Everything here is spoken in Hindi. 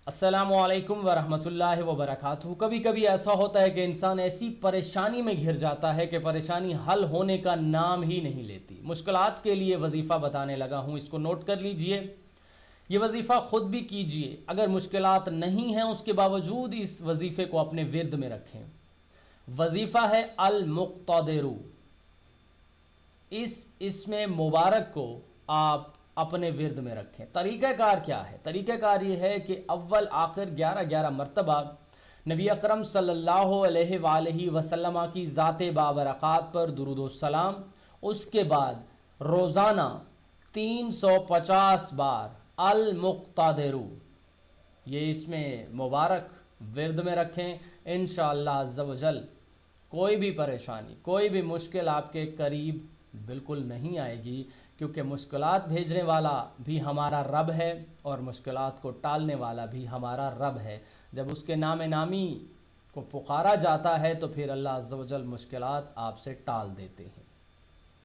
अस्सलामुअलैकुम वरहमतुल्लाहि वबरकातुहू। कभी कभी ऐसा होता है कि इंसान ऐसी परेशानी में घिर जाता है कि परेशानी हल होने का नाम ही नहीं लेती। मुश्किलात के लिए वजीफ़ा बताने लगा हूँ, इसको नोट कर लीजिए। ये वजीफ़ा ख़ुद भी कीजिए। अगर मुश्किलात नहीं हैं उसके बावजूद इस वजीफ़े को अपने विर्द में रखें। वजीफ़ा है अल मुक़्तदिरु। इसमें मुबारक को आप अपने विर्द में रखें। तरीक़ाकार क्या है? तरीक़ाकार ये है कि अव्वल आखिर 11-11 मरतबा नबी अकरम सल्लल्लाहु अलैहि वसल्लम की ज़ात बाबरक़ात पर दुरूद व सलाम, उसके बाद रोज़ाना 350 बार अल मुक़्तदिरु, ये इसमें मुबारक विर्द में रखें। इंशाअल्लाह अज़्ज़ व जल कोई भी परेशानी, कोई भी मुश्किल आपके करीब बिल्कुल नहीं आएगी, क्योंकि मुश्किलात भेजने वाला भी हमारा रब है और मुश्किलात को टालने वाला भी हमारा रब है। जब उसके नाम नामी को पुकारा जाता है तो फिर अल्लाह अज़्ज़ व जल मुश्किलात आपसे टाल देते हैं।